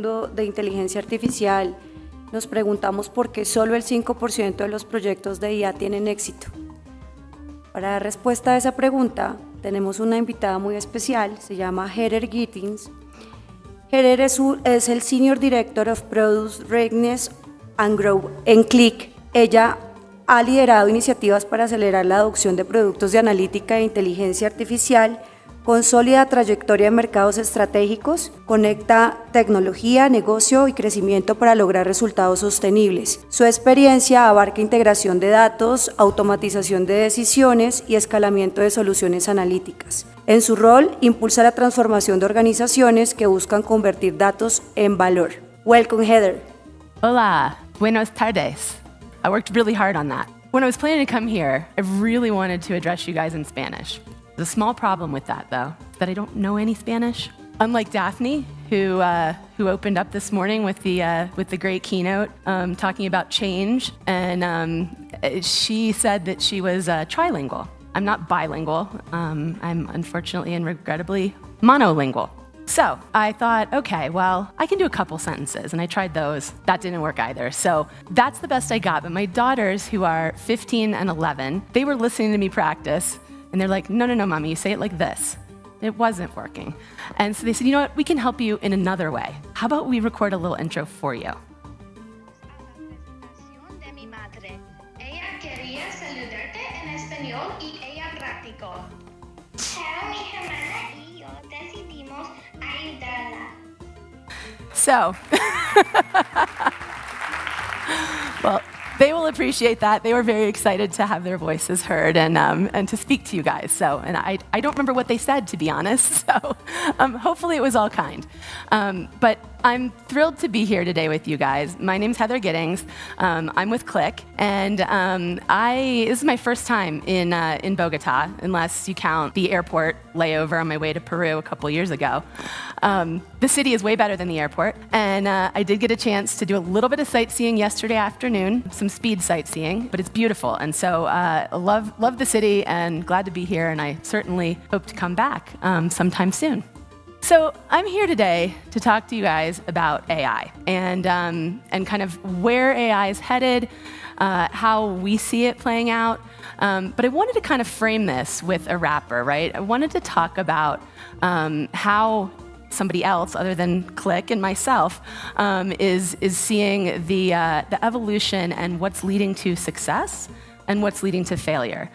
mundo de inteligencia artificial, nos preguntamos por qué solo el 5% de los proyectos de IA tienen éxito. Para dar respuesta a esa pregunta, tenemos una invitada muy especial, se llama Gittings. Generar es el Senior Director of Product Readiness and Growth en Qlik. Ella ha liderado iniciativas para acelerar la adopción de productos de analítica e inteligencia artificial, con sólida trayectoria en mercados estratégicos, conecta tecnología, negocio y crecimiento para lograr resultados sostenibles. Su experiencia abarca integración de datos, automatización de decisiones y escalamiento de soluciones analíticas. En su rol, impulsa la transformación de organizaciones que buscan convertir datos en valor. Welcome, Heather. Hola, buenas tardes. I worked really hard on that. When I was planning to come here, I really wanted to address you guys in Spanish. There's a small problem with that, though, that I don't know any Spanish. Unlike Daphne, who opened up this morning with the great keynote talking about change, and she said that she was trilingual. I'm not bilingual. I'm unfortunately and regrettably monolingual. So I thought, okay, well, I can do a couple sentences, and I tried those. That didn't work either. So that's the best I got. But my daughters, who are 15 and 11, they were listening to me practice, and they're like, no, mommy, you say it like this. It wasn't working. And so they said, you know what, we can help you in another way. How about we record a little intro for you? De mi madre. Ella quería saludarte en español y ella practicó. Pero mi hermana y yo decidimos ayudarla. So, well, they will appreciate that. They were very excited to have their voices heard and to speak to you guys. So, and I don't remember what they said, to be honest. So, hopefully it was all kind. But I'm thrilled to be here today with you guys. My name's Heather Gittings. I'm with Qlik, and this is my first time in Bogota, unless you count the airport layover on my way to Peru a couple years ago. The city is way better than the airport, and I did get a chance to do a little bit of sightseeing yesterday afternoon, some speed sightseeing, but it's beautiful, and so love the city and glad to be here, and I certainly hope to come back sometime soon. So I'm here today to talk to you guys about AI and kind of where AI is headed, how we see it playing out. But I wanted to kind of frame this with a wrapper, right? I wanted to talk about how somebody else other than Qlik and myself is seeing the evolution and what's leading to success and what's leading to failure.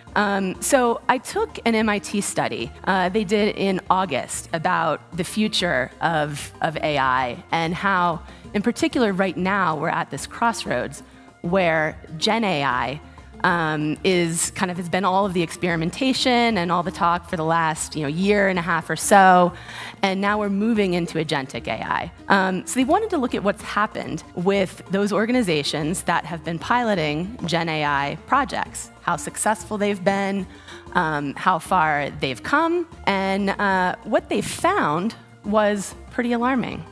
So I took an MIT study they did in August about the future of AI and how, in particular, right now we're at this crossroads where Gen AI has been all of the experimentation and all the talk for the last year and a half or so, and now we're moving into agentic AI. So they wanted to look at what's happened with those organizations that have been piloting Gen AI projects, how successful they've been, how far they've come, and what they found was pretty alarming.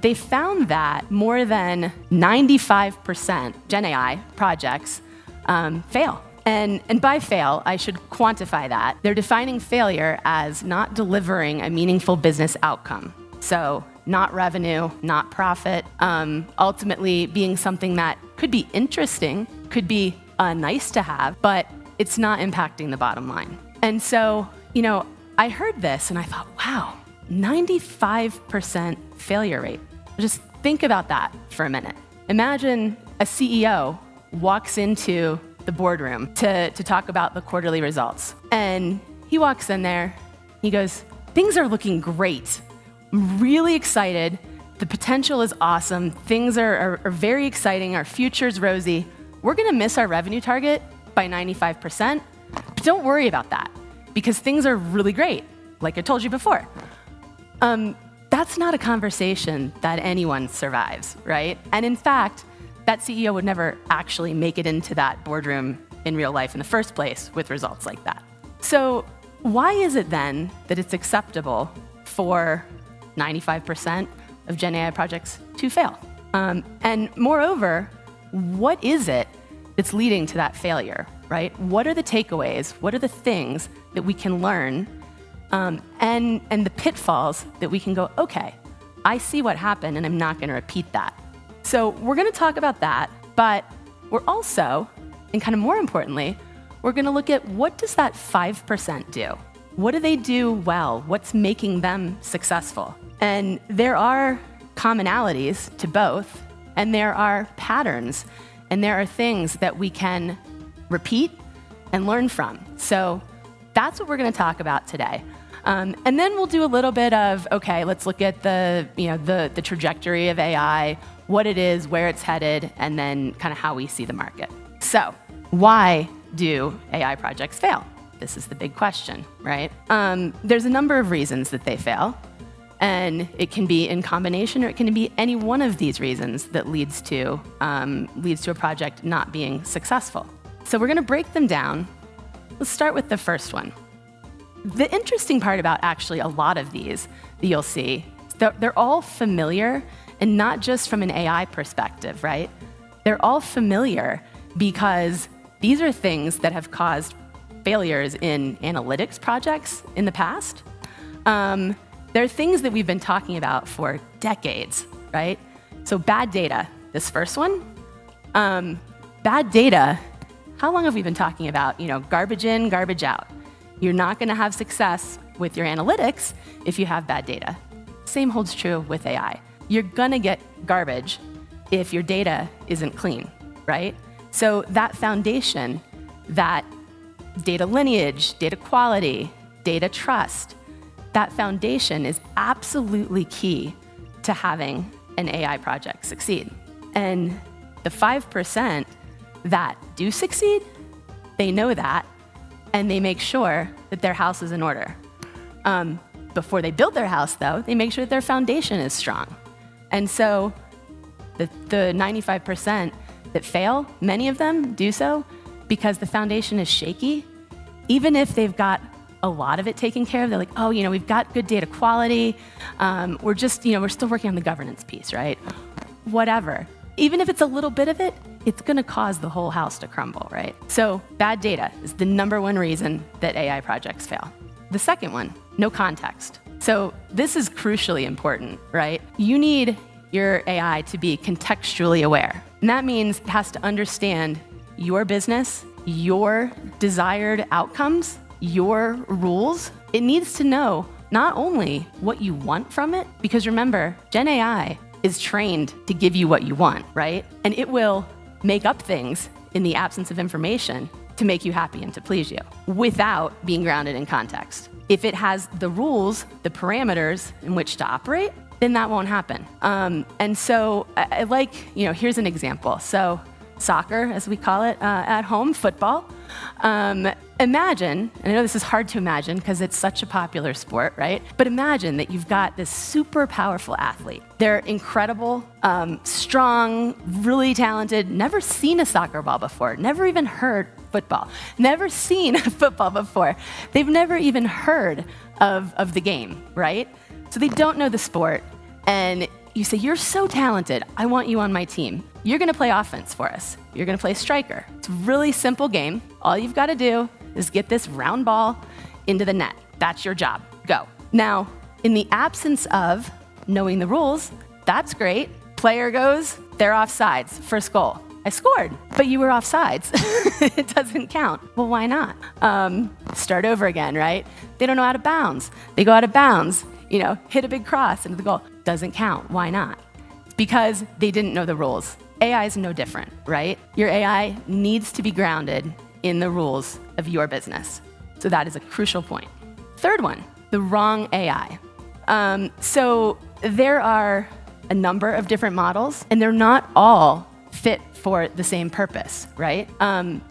They found that more than 95% Gen AI projects fail. And by fail, I should quantify that. They're defining failure as not delivering a meaningful business outcome. So not revenue, not profit, ultimately being something that could be interesting, could be nice to have, but it's not impacting the bottom line. And so, I heard this and I thought, wow, 95% failure rate. Just think about that for a minute. Imagine a CEO walks into the boardroom to talk about the quarterly results. And he walks in there, he goes, things are looking great. I'm really excited. The potential is awesome. Things are very exciting. Our future's rosy. We're gonna miss our revenue target by 95%, but don't worry about that because things are really great, like I told you before. That's not a conversation that anyone survives, right? And in fact, that CEO would never actually make it into that boardroom in real life in the first place with results like that. So why is it then that it's acceptable for 95% of Gen AI projects to fail? And moreover, what is it that's leading to that failure, right? What are the takeaways? What are the things that we can learn and the pitfalls that we can go, okay, I see what happened and I'm not going to repeat that. So we're going to talk about that, but we're also, and kind of more importantly, we're going to look at what does that 5% do? What do they do well? What's making them successful? And there are commonalities to both, and there are patterns, and there are things that we can repeat and learn from. So that's what we're going to talk about today. And then we'll do a little bit of, okay, let's look at the trajectory of AI, what it is, where it's headed, and then kind of how we see the market. So why do AI projects fail? This is the big question, right? There's a number of reasons that they fail, and it can be in combination, or it can be any one of these reasons that leads to a project not being successful. So we're going to break them down. Let's start with the first one. The interesting part about actually a lot of these that you'll see, they're all familiar, and not just from an AI perspective, right? They're all familiar because these are things that have caused failures in analytics projects in the past. They're things that we've been talking about for decades, right? So bad data, this first one. Bad data, how long have we been talking about, garbage in, garbage out? You're not going to have success with your analytics if you have bad data. Same holds true with AI. You're going to get garbage if your data isn't clean, right? So that foundation, that data lineage, data quality, data trust, that foundation is absolutely key to having an AI project succeed. And the 5% that do succeed, they know that, and they make sure that their house is in order. Before they build their house, though, they make sure that their foundation is strong. And so the 95% that fail, many of them do so because the foundation is shaky. Even if they've got a lot of it taken care of, they're like, oh, we've got good data quality. We're just, we're still working on the governance piece, right? Whatever. Even if it's a little bit of it, it's going to cause the whole house to crumble, right? So bad data is the number one reason that AI projects fail. The second one, no context. So this is crucially important, right? You need your AI to be contextually aware. And that means it has to understand your business, your desired outcomes, your rules. It needs to know not only what you want from it, because remember, Gen AI is trained to give you what you want, right? And it will make up things in the absence of information to make you happy and to please you without being grounded in context. If it has the rules, the parameters in which to operate, then that won't happen. And so I like, here's an example. So soccer, as we call it at home, football. Imagine, and I know this is hard to imagine because it's such a popular sport, right? But imagine that you've got this super powerful athlete. They're incredible, strong, really talented, never seen a soccer ball before, never even heard football, never seen football before. They've never even heard of the game, right? So they don't know the sport. And you say, you're so talented, I want you on my team. You're gonna play offense for us. You're gonna play striker. It's a really simple game. All you've gotta do is get this round ball into the net. That's your job, go. Now, in the absence of knowing the rules, that's great. Player goes, they're offsides, first goal. I scored, but you were offsides. It doesn't count. Well, why not? Start over again, right? They don't know out of bounds. They go out of bounds, hit a big cross into the goal. Doesn't count. Why not? Because they didn't know the rules. AI is no different, right? Your AI needs to be grounded in the rules of your business. So that is a crucial point. Third one, the wrong AI. So there are a number of different models, and they're not all fit for the same purpose, right?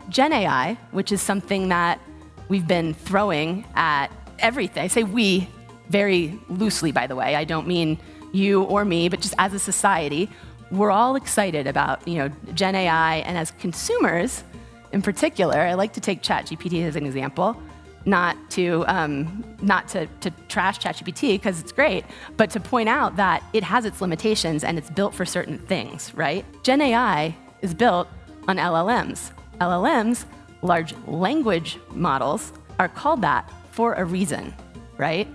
Gen AI, which is something that we've been throwing at everything. I say we very loosely, by the way. I don't mean you or me, but just as a society, we're all excited about Gen AI, and as consumers in particular, I like to take ChatGPT as an example, not to trash ChatGPT because it's great, but to point out that it has its limitations and it's built for certain things, right? Gen AI is built on LLMs. LLMs, large language models, are called that for a reason, right?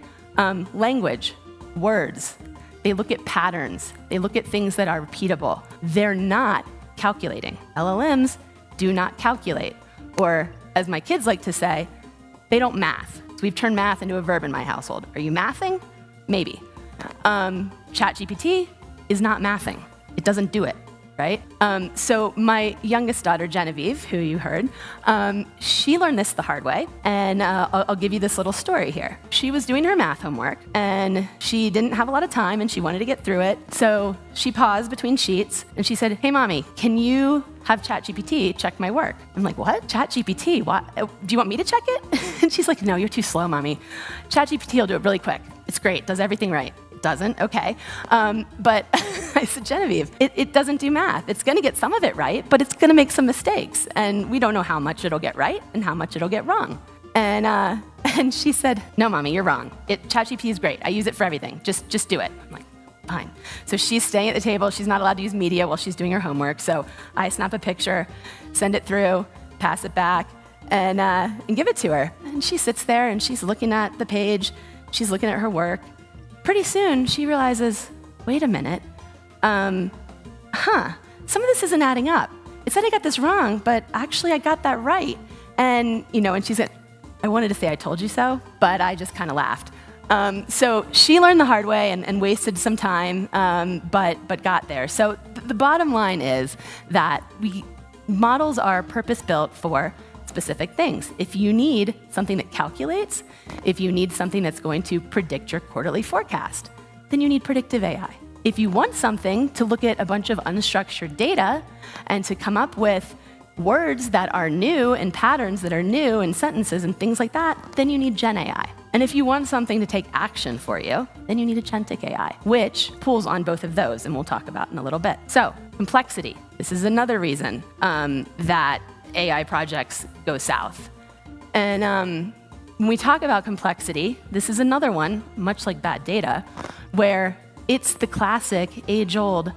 Language, words, They look at patterns. They look at things that are repeatable. They're not calculating. LLMs do not calculate. Or, as my kids like to say, they don't math. So we've turned math into a verb in my household. Are you mathing? Maybe. ChatGPT is not mathing. It doesn't do it, right? So my youngest daughter, Genevieve, who you heard, she learned this the hard way. And I'll give you this little story here. She was doing her math homework, and she didn't have a lot of time, and she wanted to get through it. So she paused between sheets, and she said, "Hey, Mommy, can you have ChatGPT check my work?" I'm like, "What? ChatGPT? What? Do you want me to check it?" And she's like, "No, you're too slow, Mommy. ChatGPT will do it really quick. It's great, does everything right." It doesn't, okay. But I said, "Genevieve, it doesn't do math. It's gonna get some of it right, but it's gonna make some mistakes. And we don't know how much it'll get right and how much it'll get wrong." And she said, "No, Mommy, you're wrong. ChatGPT is great. I use it for everything. Just do it." I'm like, "Fine." So she's staying at the table. She's not allowed to use media while she's doing her homework. So I snap a picture, send it through, pass it back, and give it to her. And she sits there and she's looking at the page. She's looking at her work. Pretty soon she realizes, wait a minute, some of this isn't adding up. It said I got this wrong, but actually I got that right. And she said, I wanted to say I told you so, but I just kind of laughed. So she learned the hard way and wasted some time, but got there. So the bottom line is that models are purpose-built for specific things. If you need something that calculates, if you need something that's going to predict your quarterly forecast, then you need predictive AI. If you want something to look at a bunch of unstructured data and to come up with words that are new and patterns that are new and sentences and things like that, then you need Gen AI. And if you want something to take action for you, then you need agentic AI, which pulls on both of those, and we'll talk about in a little bit. So, complexity. This is another reason that AI projects go south. And when we talk about complexity, this is another one, much like bad data, where it's the classic age-old,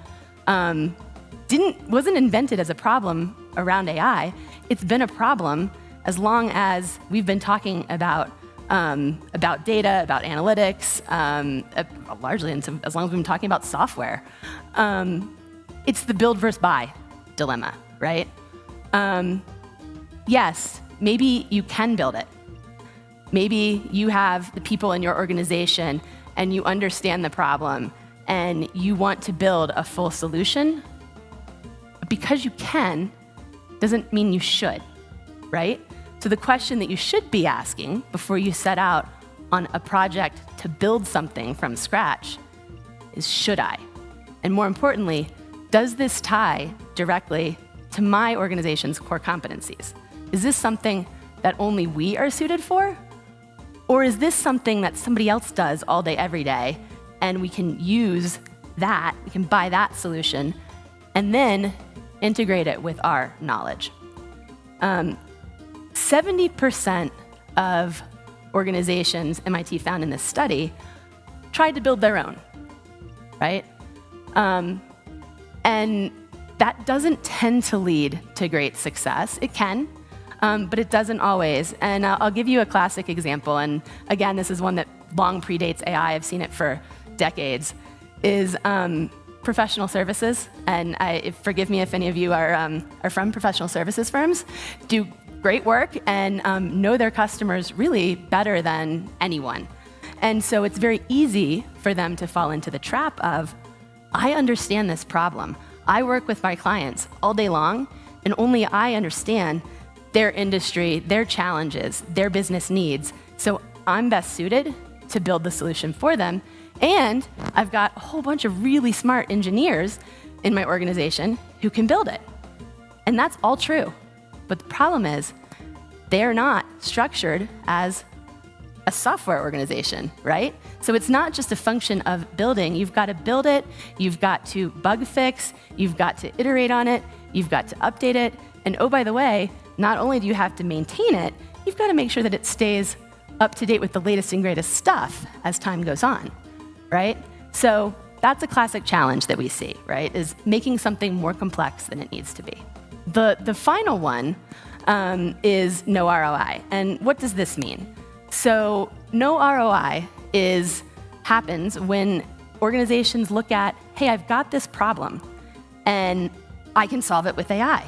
wasn't invented as a problem around AI. It's been a problem as long as we've been talking about data, about analytics, largely as long as we've been talking about software. It's the build versus buy dilemma, right? Yes, maybe you can build it. Maybe you have the people in your organization and you understand the problem and you want to build a full solution. Because you can doesn't mean you should, right? So the question that you should be asking before you set out on a project to build something from scratch is, should I? And more importantly, does this tie directly to my organization's core competencies? Is this something that only we are suited for? Or is this something that somebody else does all day, every day, and we can use that, we can buy that solution, and then integrate it with our knowledge? 70% of organizations MIT found in this study tried to build their own, right? And that doesn't tend to lead to great success. It can, but it doesn't always. And I'll give you a classic example. And again, this is one that long predates AI. I've seen it for decades, is professional services. And forgive me if any of you are from professional services firms, do great work and know their customers really better than anyone. And so it's very easy for them to fall into the trap of, I understand this problem. I work with my clients all day long, and only I understand their industry, their challenges, their business needs. So I'm best suited to build the solution for them. And I've got a whole bunch of really smart engineers in my organization who can build it. And that's all true. But the problem is, they're not structured as a software organization, right? So it's not just a function of building. You've got to build it, you've got to bug fix, you've got to iterate on it, you've got to update it. And oh, by the way, not only do you have to maintain it, you've got to make sure that it stays up to date with the latest and greatest stuff as time goes on, right? So that's a classic challenge that we see, right? Is making something more complex than it needs to be. The final one is no ROI. And what does this mean? So no ROI happens when organizations look at, hey, I've got this problem and I can solve it with AI,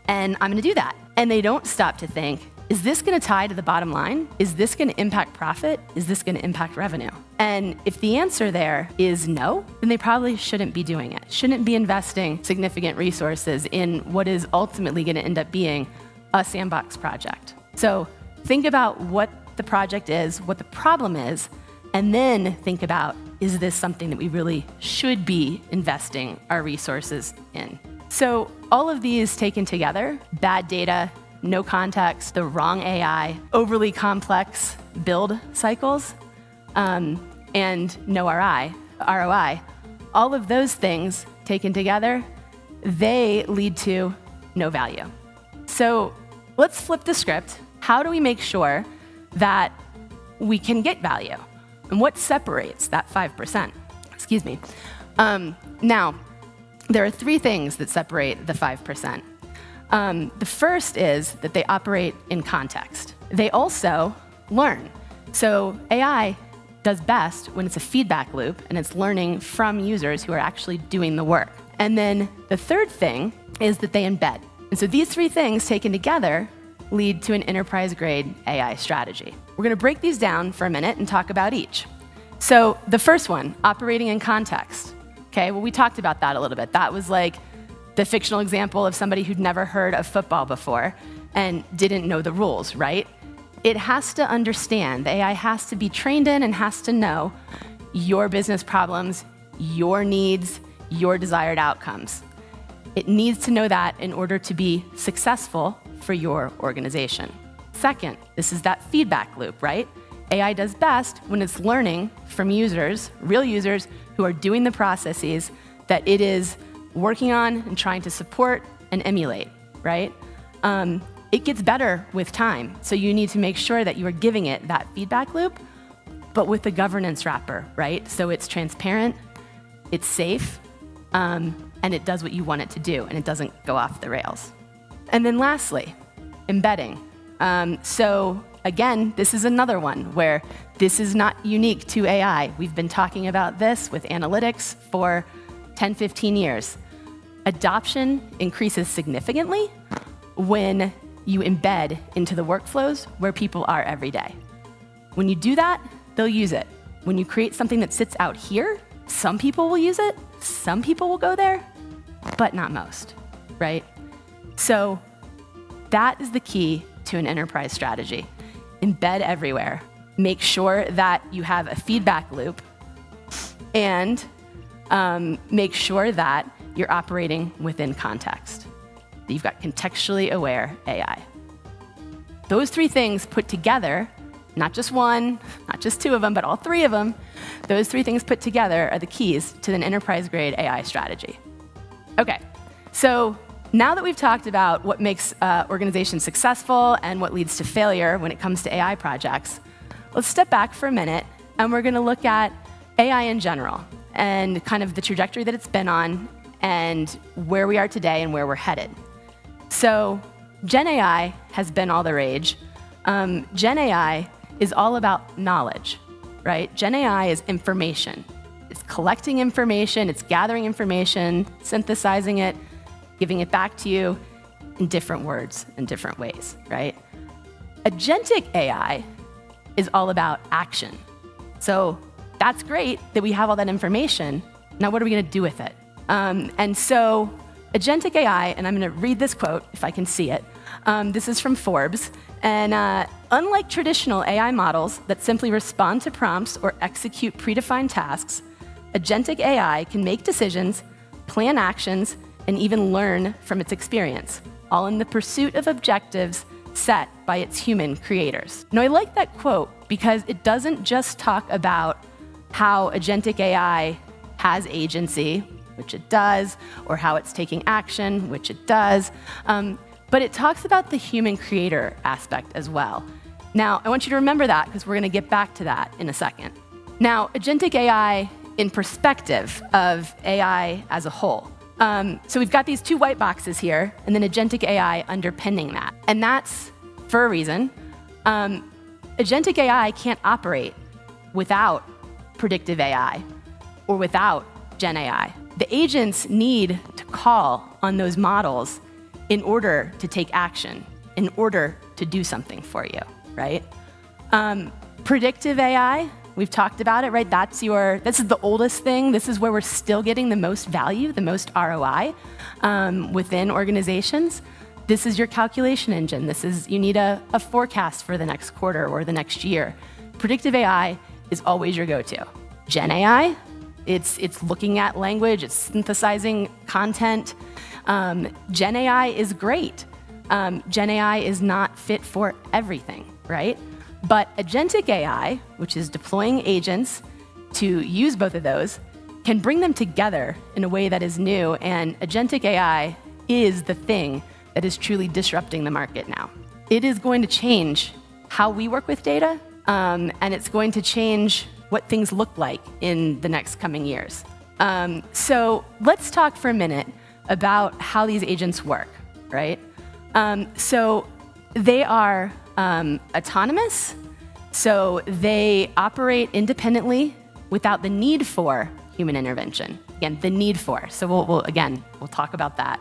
and I'm gonna do that. And they don't stop to think, is this gonna tie to the bottom line? Is this gonna impact profit? Is this gonna impact revenue? And if the answer there is no, then they probably shouldn't be doing it. Shouldn't be investing significant resources in what is ultimately gonna end up being a sandbox project. So think about what the project is, what the problem is, and then think about, is this something that we really should be investing our resources in? So all of these taken together, bad data, no context, the wrong AI, overly complex build cycles, and no ROI, all of those things taken together, they lead to no value. So let's flip the script. How do we make sure that we can get value? And what separates that 5%? Excuse me. Now, there are three things that separate the 5%. The first is that they operate in context. They also learn. So AI does best when it's a feedback loop and it's learning from users who are actually doing the work. And then the third thing is that they embed. And so these three things taken together lead to an enterprise-grade AI strategy. We're gonna break these down for a minute and talk about each. So the first one, operating in context. Okay, well, we talked about that a little bit. That was like the fictional example of somebody who'd never heard of football before and didn't know the rules, right? It has to understand, the AI has to be trained in and has to know your business problems, your needs, your desired outcomes. It needs to know that in order to be successful for your organization. Second, this is that feedback loop, right? AI does best when it's learning from users, real users, who are doing the processes that it is working on and trying to support and emulate, right? It gets better with time, so you need to make sure that you are giving it that feedback loop, but with the governance wrapper, right? So it's transparent, it's safe, and it does what you want it to do, and it doesn't go off the rails. And then lastly, embedding. So again, this is another one where this is not unique to AI. We've been talking about this with analytics for 10, 15 years. Adoption increases significantly when you embed into the workflows where people are every day. When you do that, they'll use it. When you create something that sits out here, some people will use it, some people will go there, but not most, right? So that is the key to an enterprise strategy. Embed everywhere. Make sure that you have a feedback loop and make sure that you're operating within context. That you've got contextually aware AI. Those three things put together, not just one, not just two of them, but all three of them, those three things put together are the keys to an enterprise-grade AI strategy. Okay, so now that we've talked about what makes organizations successful and what leads to failure when it comes to AI projects, let's step back for a minute and we're gonna look at AI in general and kind of the trajectory that it's been on and where we are today and where we're headed. So Gen AI has been all the rage. Gen AI is all about knowledge, right? Gen AI is information. It's collecting information, it's gathering information, synthesizing it, giving it back to you in different words, in different ways, right? Agentic AI is all about action. So that's great that we have all that information. Now what are we gonna do with it? And so agentic AI, and I'm gonna read this quote if I can see it. This is from Forbes. And unlike traditional AI models that simply respond to prompts or execute predefined tasks, agentic AI can make decisions, plan actions, and even learn from its experience, all in the pursuit of objectives set by its human creators. Now, I like that quote because it doesn't just talk about how agentic AI has agency, which it does, or how it's taking action, which it does, but it talks about the human creator aspect as well. Now, I want you to remember that because we're gonna get back to that in a second. Now, agentic AI in perspective of AI as a whole. So we've got these two white boxes here, and then agentic AI underpinning that. And that's for a reason. Agentic AI can't operate without predictive AI. or without Gen AI. The agents need to call on those models in order to take action, in order to do something for you, right? Predictive AI, we've talked about it, right? This is the oldest thing. This is where we're still getting the most value, the most ROI within organizations. This is your calculation engine. You need a forecast for the next quarter or the next year. Predictive AI is always your go-to. Gen AI, it's looking at language, it's synthesizing content. Gen AI is great. Gen AI is not fit for everything, right? But agentic AI, which is deploying agents to use both of those, can bring them together in a way that is new, and agentic AI is the thing that is truly disrupting the market now. It is going to change how we work with data, and it's going to change what things look like in the next coming years. So let's talk for a minute about how these agents work, right? So they are autonomous, so they operate independently without the need for human intervention. Again, the need for. So we'll talk about that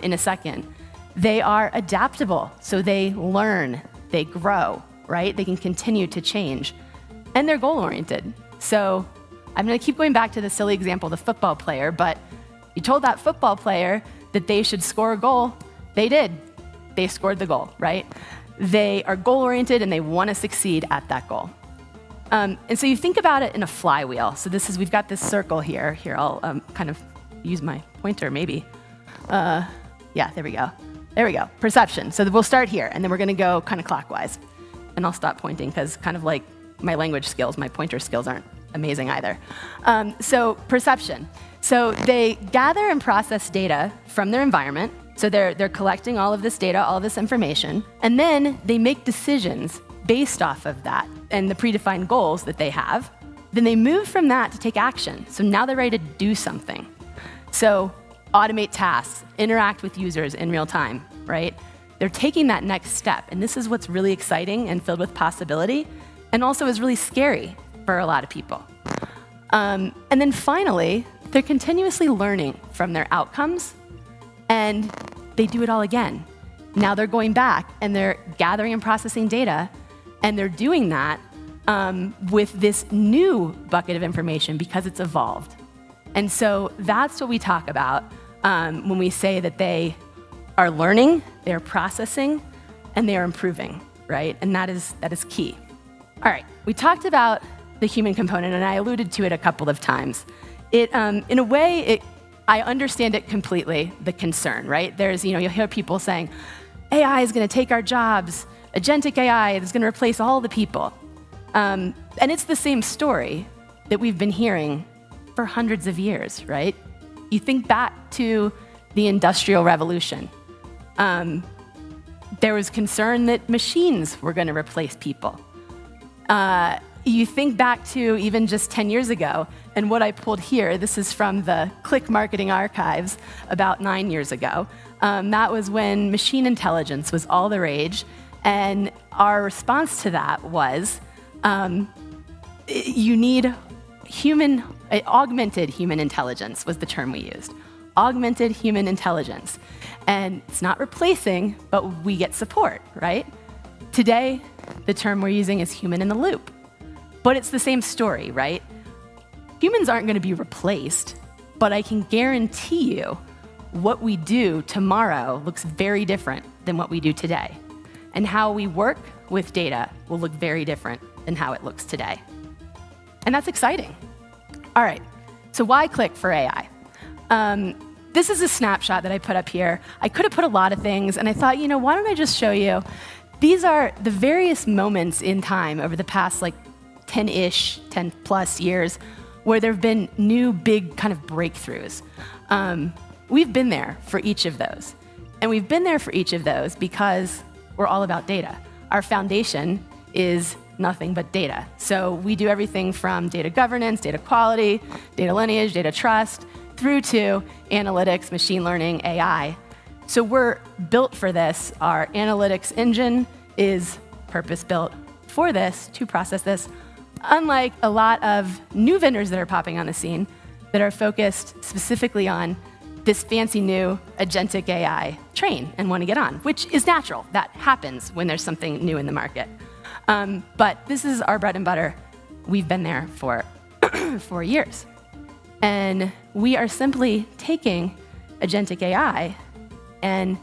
in a second. They are adaptable, so they learn, they grow, right? They can continue to change. And they're goal-oriented. So I'm gonna keep going back to the silly example, the football player, but you told that football player that they should score a goal. They did. They scored the goal, right? They are goal-oriented and they wanna succeed at that goal. And so you think about it in a flywheel. So we've got this circle here. Here, I'll kind of use my pointer maybe. Yeah, there we go. There we go, perception. So we'll start here and then we're gonna go kind of clockwise. And I'll stop pointing because kind of like my language skills, my pointer skills aren't amazing either. So perception. So they gather and process data from their environment. So they're collecting all of this data, all of this information, and then they make decisions based off of that and the predefined goals that they have. Then they move from that to take action. So now they're ready to do something. So automate tasks, interact with users in real time, right? They're taking that next step, and this is what's really exciting and filled with possibility, and also is really scary for a lot of people. And then finally, they're continuously learning from their outcomes, and they do it all again. Now they're going back, and they're gathering and processing data, and they're doing that with this new bucket of information because it's evolved. And so that's what we talk about when we say that they are learning, they are processing, and they are improving, right? And that is key. All right, we talked about the human component, and I alluded to it a couple of times. In a way, I understand it completely, the concern, right? You'll hear people saying, AI is gonna take our jobs, agentic AI is gonna replace all the people. And it's the same story that we've been hearing for hundreds of years, right? You think back to the Industrial Revolution. There was concern that machines were gonna replace people. You think back to even just 10 years ago, and what I pulled here, this is from the Qlik marketing archives about 9 years ago. That was when machine intelligence was all the rage, and our response to that was, you need augmented human intelligence was the term we used. Augmented human intelligence. And it's not replacing, but we get support, right? Today, the term we're using is human in the loop. But it's the same story, right? Humans aren't gonna be replaced, but I can guarantee you what we do tomorrow looks very different than what we do today. And how we work with data will look very different than how it looks today. And that's exciting. All right, so why Qlik for AI? This is a snapshot that I put up here. I could have put a lot of things, and I thought, why don't I just show you? These are the various moments in time over the past 10 plus years where there have been new big kind of breakthroughs. We've been there for each of those. And we've been there for each of those because we're all about data. Our foundation is nothing but data. So we do everything from data governance, data quality, data lineage, data trust, through to analytics, machine learning, AI. So we're built for this. Our analytics engine is purpose-built for this, to process this. unlike a lot of new vendors that are popping on the scene that are focused specifically on this fancy new agentic AI train and want to get on, which is natural. That happens when there's something new in the market. But this is our bread and butter. We've been there for 4 years. And we are simply taking agentic AI and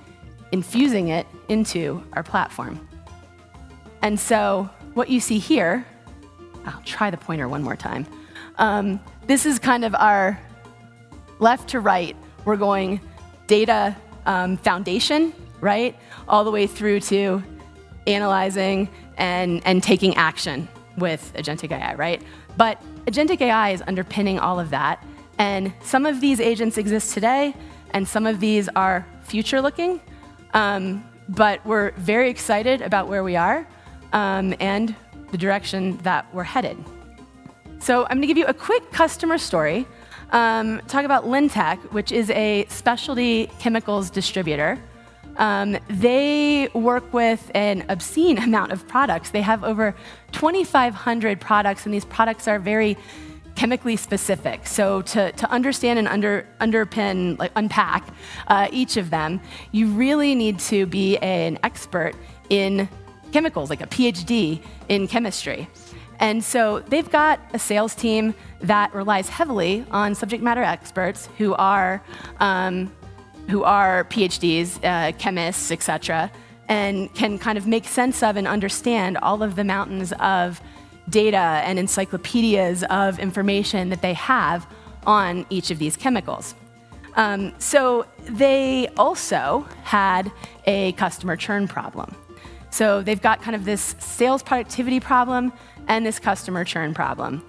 infusing it into our platform. And so what you see here, I'll try the pointer one more time. This is kind of our left to right. We're going data foundation, right? All the way through to analyzing and taking action with agentic AI, right? But agentic AI is underpinning all of that. And some of these agents exist today, and some of these are future-looking. But we're very excited about where we are and the direction that we're headed. So I'm going to give you a quick customer story. Talk about Lintech, which is a specialty chemicals distributor. They work with an obscene amount of products. They have over 2,500 products, and these products are very chemically specific. So to understand and underpin, like unpack each of them, you really need to be an expert in chemicals, like a PhD in chemistry. And so they've got a sales team that relies heavily on subject matter experts who are PhDs, chemists, et cetera, and can kind of make sense of and understand all of the mountains of data and encyclopedias of information that they have on each of these chemicals. So they also had a customer churn problem. So they've got kind of this sales productivity problem and this customer churn problem.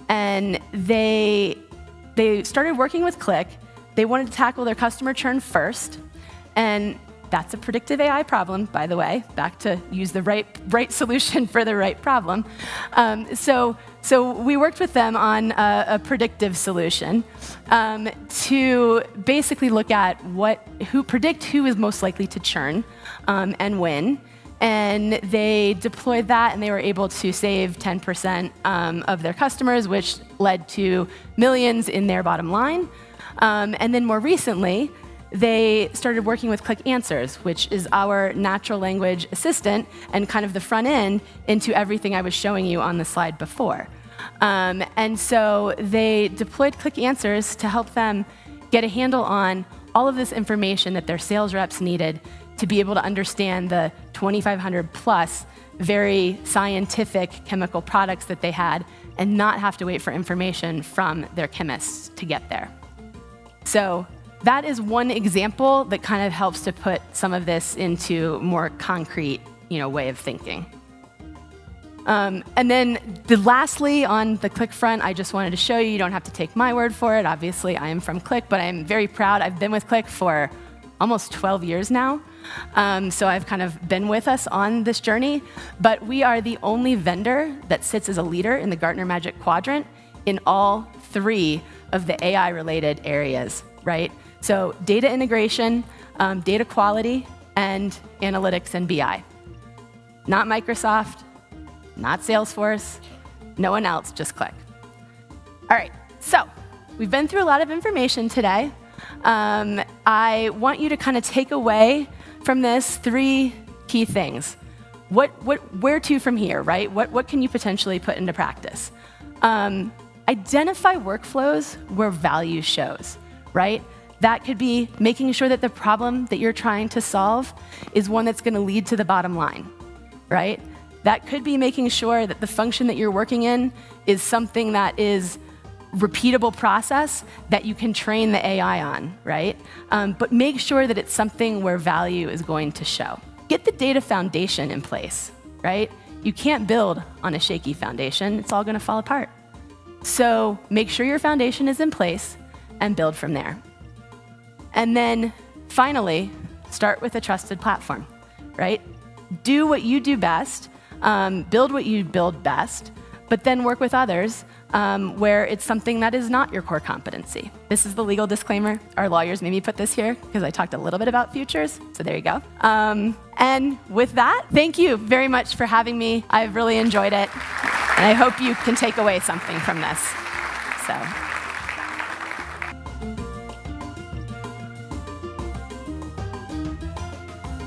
And they started working with Qlik. They wanted to tackle their customer churn first. And that's a predictive AI problem, by the way, back to use the right solution for the right problem. So we worked with them on a predictive solution to basically look at predict who is most likely to churn and when. And they deployed that, and they were able to save 10% of their customers, which led to millions in their bottom line. And then more recently, they started working with Qlik Answers, which is our natural language assistant and kind of the front end into everything I was showing you on the slide before. And so they deployed Qlik Answers to help them get a handle on all of this information that their sales reps needed to be able to understand the 2,500 plus very scientific chemical products that they had and not have to wait for information from their chemists to get there. So that is one example that kind of helps to put some of this into more concrete, way of thinking. And then lastly, on the Qlik front, I just wanted to show you don't have to take my word for it. Obviously, I am from Qlik, but I'm very proud. I've been with Qlik for almost 12 years now. So I've kind of been with us on this journey. But we are the only vendor that sits as a leader in the Gartner Magic Quadrant in all 3 of the AI-related areas, right? So data integration, data quality, and analytics and BI. Not Microsoft, not Salesforce, no one else, just Qlik. All right, so we've been through a lot of information today. I want you to kind of take away from this 3 key things. Where to from here, right? What can you potentially put into practice? Identify workflows where value shows, right? That could be making sure that the problem that you're trying to solve is one that's going to lead to the bottom line, right? That could be making sure that the function that you're working in is something that is repeatable process that you can train the AI on, right? But make sure that it's something where value is going to show. Get the data foundation in place, right? You can't build on a shaky foundation. It's all going to fall apart. So make sure your foundation is in place and build from there. And then finally, start with a trusted platform, right? Do what you do best, build what you build best, but then work with others where it's something that is not your core competency. This is the legal disclaimer. Our lawyers made me put this here because I talked a little bit about futures, so there you go. And with that, thank you very much for having me. I've really enjoyed it. And I hope you can take away something from this. So.